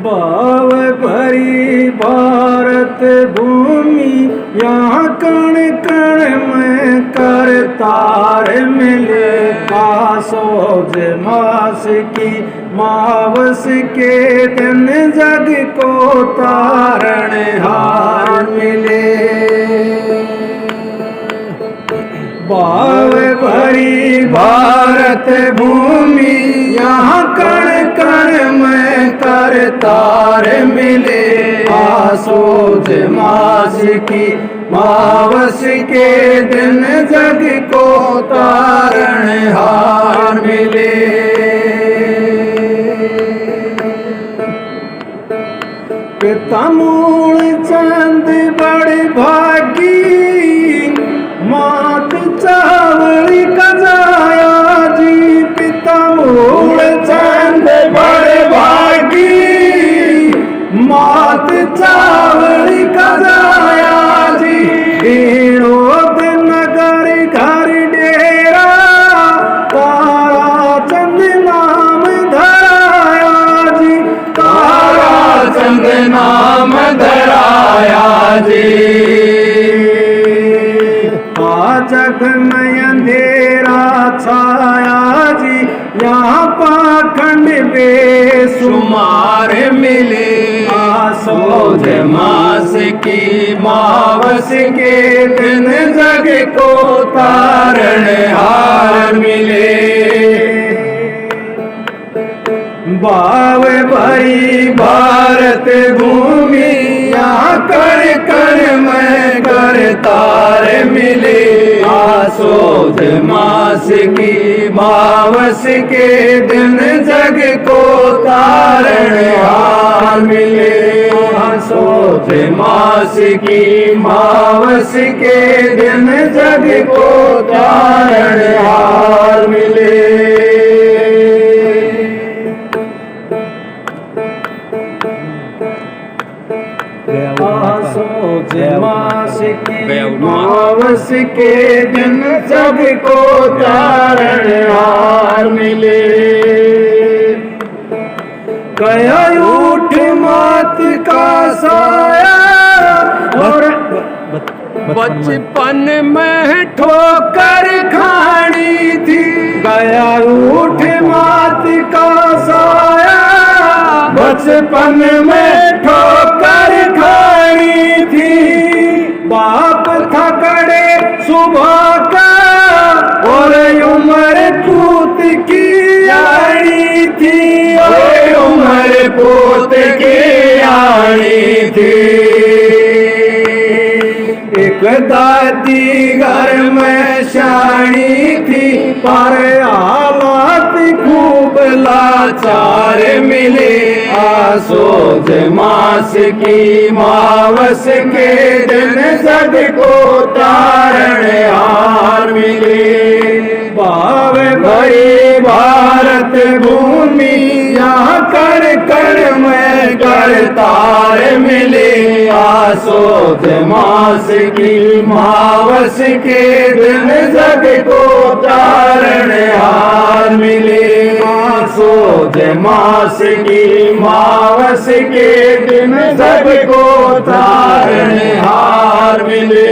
भाव भरी भारत भूमि यहाँ कण कण में करतार मिले। आसोज मास की मावस के दिन जग को तारण हार मिले। भाव भरी भारत भूमि यहाँ कण कण में करतार मिले। आसोज मास की मावस के दिन जग को तारण हार मिले। पिता मूल चंद बड़े भागी मात चावड़ी कजाया जी। पिता मूल चंद बड़े भागी मात चावड़ी कजाया जी। विनोद नगर घर डेरा तारा चंद नाम धराया जी। तारा चंद नाम धराया जी। जग में अंधेरा छाया जी यहाँ पाखंड बेशुमार मिले। आसोज मास की मावस के दिन जग को तारण हार मिले। भाव भरी भारत भूमि यहाँ कर कर में करतार मिले। आसोज मास की मावस के दिन जग को तारण हार मिले। आसोज मास की मावस के दिन जग को तारण हार मिले। आसोज मास की मावस के दिन जग को तारण हार मिले। गया उठ मात का साया और बचपन में ठोकर खानी थी। गया उठ मात का साया बचपन में ठोकर खानी थी। बाप था कड़े सुबह का और उम्र पूत की आनी थी। और उम्र पूत की आनी थी। एक दादी घर में शानी थी पर हालात खूब लाचार मिले। आसोज मास की मावस के दिन जग को तारण हार मिले। भाव भरी भारत भूमि यहाँ कर कर में करतार मिले। आसोज मास की मावस के दिन जग को तारण हार मिले। आसोज मास की मावस के दिन जग को तारण हार मिले।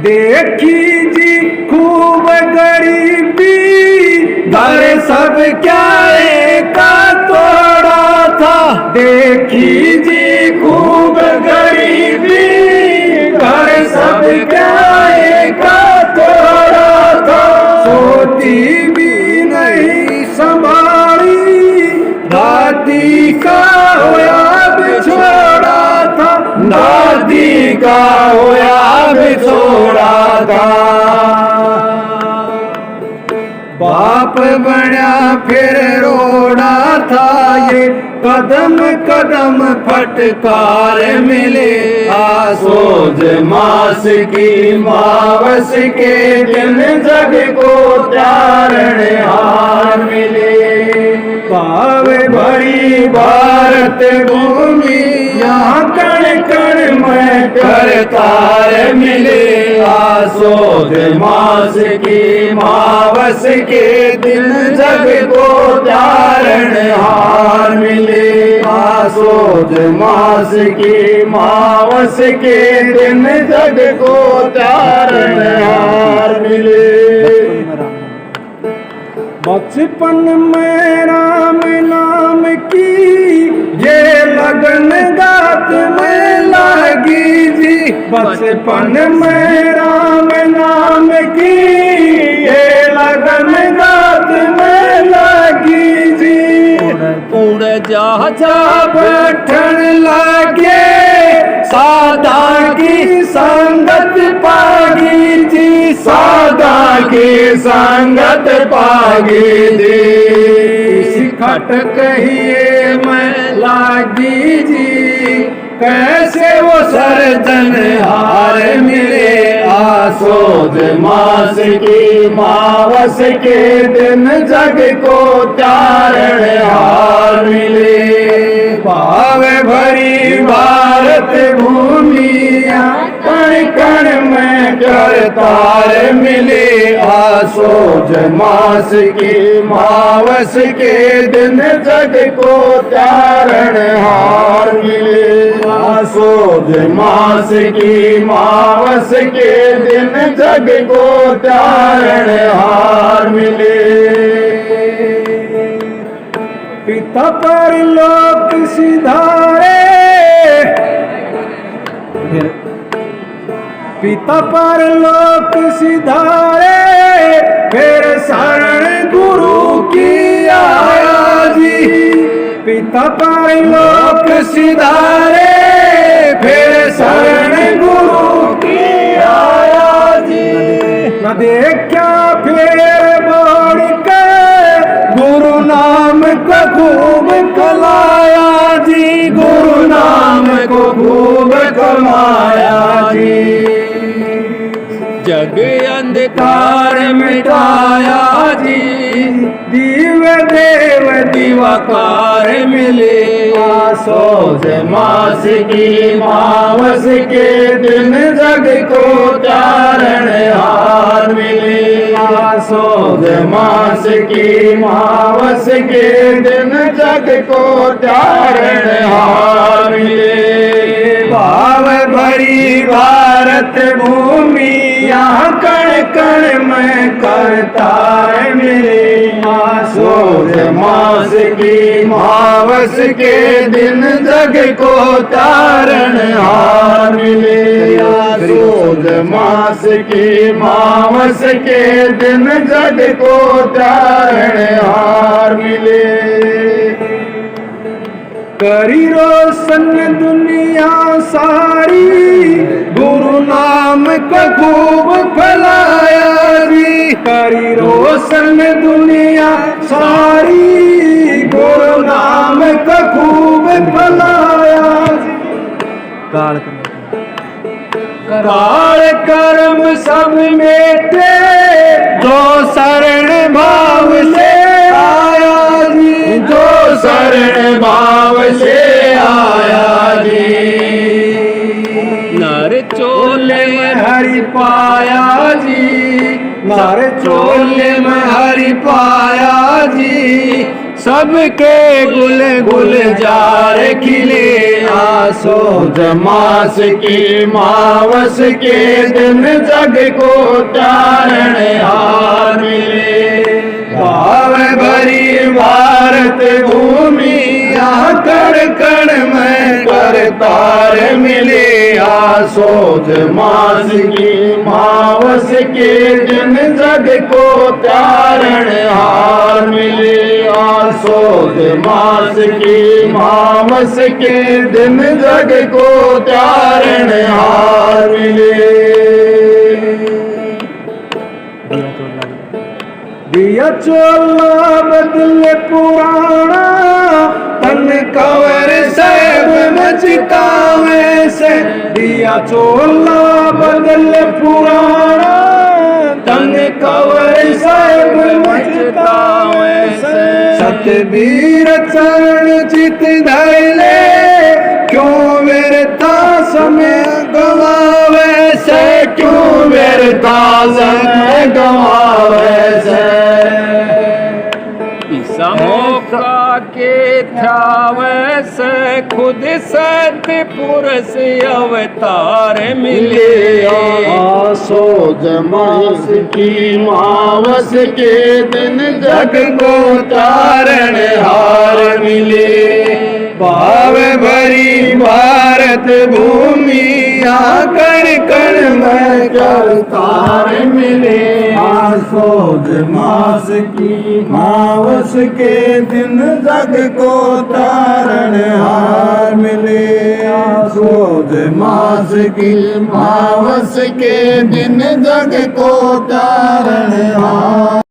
देखी जी खूब गरीबी घर सब क्या का तोड़ा था। देखी जी खूब गरीबी घर सब क्या का तोड़ा था। सोती भी नहीं संभाली दादी का होया बिछोड़ा था। दादी का होया बिछोड़ा था। बाप बना फिर रोड़ा था ये कदम कदम फटकार मिले। आसोज मास की मावस के दिन जग को तारण हार मिले। पाव भरी भारत भूमि यहाँ कण कण में करतार मिले। आसोज मास की मावस के दिन जग को तारणहार मिले। आसोज मास की मावस के दिन जग को तारणहार मिले। बचपन में राम नाम की ये लगन गात में लगी जी। बचपन में राम नाम की ये लगन गात में लगी जी। उड़ जा जा बैठन लगे सादा की संगत पागी जी। सादा की संगत पागी जी। खट कहिए मैं लागी जी कैसे वो सरजनहार मिले। आसोज मास की मावस के दिन जग को तारणहार मिले। पावे भरी भारत भूमिया कण कण में करतार मिले। आसोज मास की मावस के दिन जग को तारणहार मिले। आसोज मास की मावस के दिन जग को तारणहार मिले। पिता परलोक सिधारे पिता परलोक सिधारे फिर शरण गुरु की आया जी। पिता परलोक सिधारे फिर शरण गुरु की आया जी। न देखा फिर बढ़ के गुरु नाम को खूब कमाया जी। गुरु नाम को खूब कमाया जी। जग अंधकार मिटाया जी। दिव्य देव दिवाकार मिले। आसोज मास की मावस के दिन जग को तारणहार मिले। आसोज मास की मावस के दिन जग को तारणहार मिले। भाव भरी भारत भूमि यहाँ कण कण में करतार मिले। आसोज मास की मावस के दिन जग को तारणहार मिले। आसोज मास की मावस के दिन जग को तारणहार मिले। करी रोशन दुनिया सारी गुरु नाम को खूब फैलाया जी। करी रोशन दुनिया सारी गुरु नाम को खूब फैलाया जी। काल कर्म सब मेटे जो शरण भाव से आया जी। जो शरण भाव से आया जी। नर चोले में हरि पाया जी। नर चोले में हरि पाया जी। सबके गुल गुलजार खिले। आसोज मास की मावस के दिन जग को तारणहार मिले। भाव भरी भारत भूमि यहाँ कण कण में करतार मिले। आसोज मास की मावस के दिन जग को तारणहार मिले। आसोज मास की मावस के दिन जग को तारणहार मिले। दिया चोला बदले पुराना तन कवर सब मचकावे से। दिया चोला बदले पुराना तन कवर सब मचकावे से। सतबीर चरण चित धैले क्यों व्यर्था समय गवावे से। क्यों व्यर्था समय गवावे से। ईसा मौका के थावे से खुद सत्य पुरुष अवतार मिले। सोज मास की मावस के दिन जग को तारण हार मिले। भाव भरी भारत भूमि कण कण में करतार मिले। सोज मास की मावस के दिन जग को तारण हार मिले। सोज मास की मावस के दिन जग को तारण हार